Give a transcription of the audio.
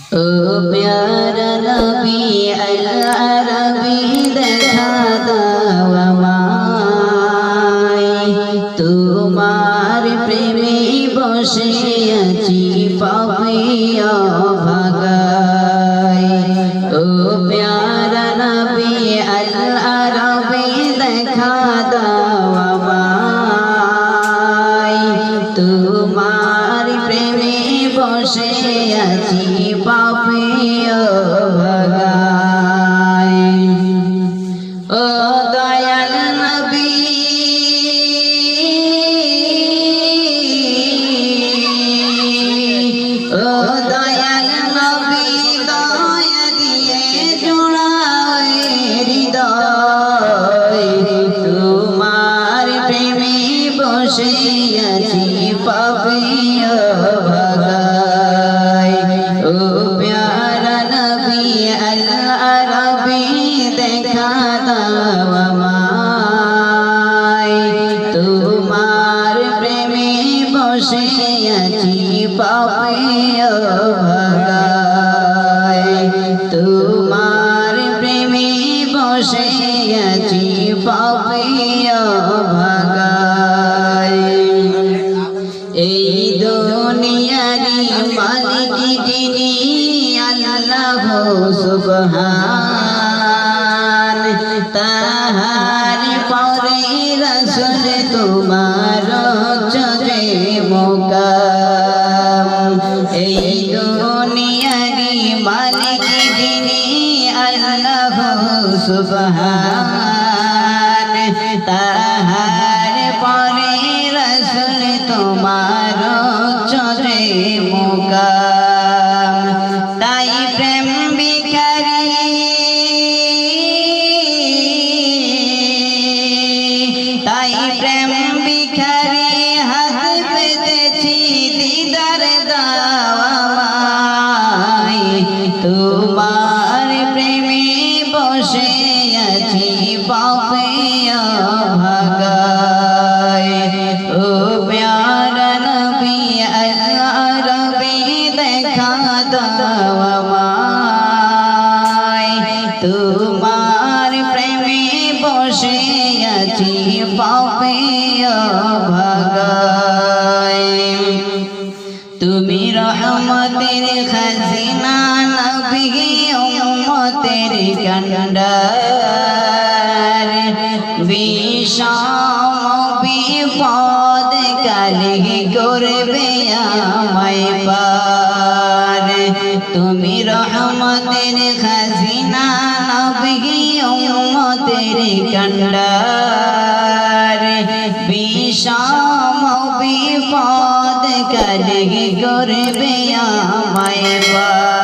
ओ प्यारा नबी अल अरबी দেখা দাও আমায় তোমার প্রেমে বসে আছি পাপিয়া ভাগায় ও প্যারা নবী আল আরবি দেখা দাও আমায় তোমার প্রেমে বসে আছি পাপিয়া ভাগায় ও দয়াল নবী ও দয়াল নবী দয়া দিয়ে জোড়ায় হৃদয় তোমার প্রেমে বসে আছি পাপিয়া ভাগায় ও প্যারা নবী আল আরবি দেখা দাও আমায় তোমার প্রেমে বসে আছি পাপিয়া ভাগায় তোমার প্রেমে বসে আছি পাপিয়া ভাগায় এই দুনিয়ারি মালিক যিনি আল্লাহ সুবহান তাহার পরে রাসূল তোমার চরে মুকাম এই দুনিয়ারি মালিক যিনি আল্লাহ সুবহান তাহার পরে রাসূল তোমার চরে মুকাম তাই প্রেম ভিখারি তাই প্রেম ভিখারি হাত পেতেছি দিদার দাও আমায় তোমার প্রেমে বসে আছি পাপিয়া ভাগায় ও প্যারা নবী আল আরবি দেখা দাও আমায় তোমার প্রেমে বসে আছি পাপিয়া ভাগায় তুমি রহমতের খাজিনা নবী উম্মতের কান্ডার বিষম বিপদ কালে করবে আমায় পার তুমি রহমতের খাজিনা নবী উম্মতের কান্ডার বিষম বিপদ কালে করবে আমায় পার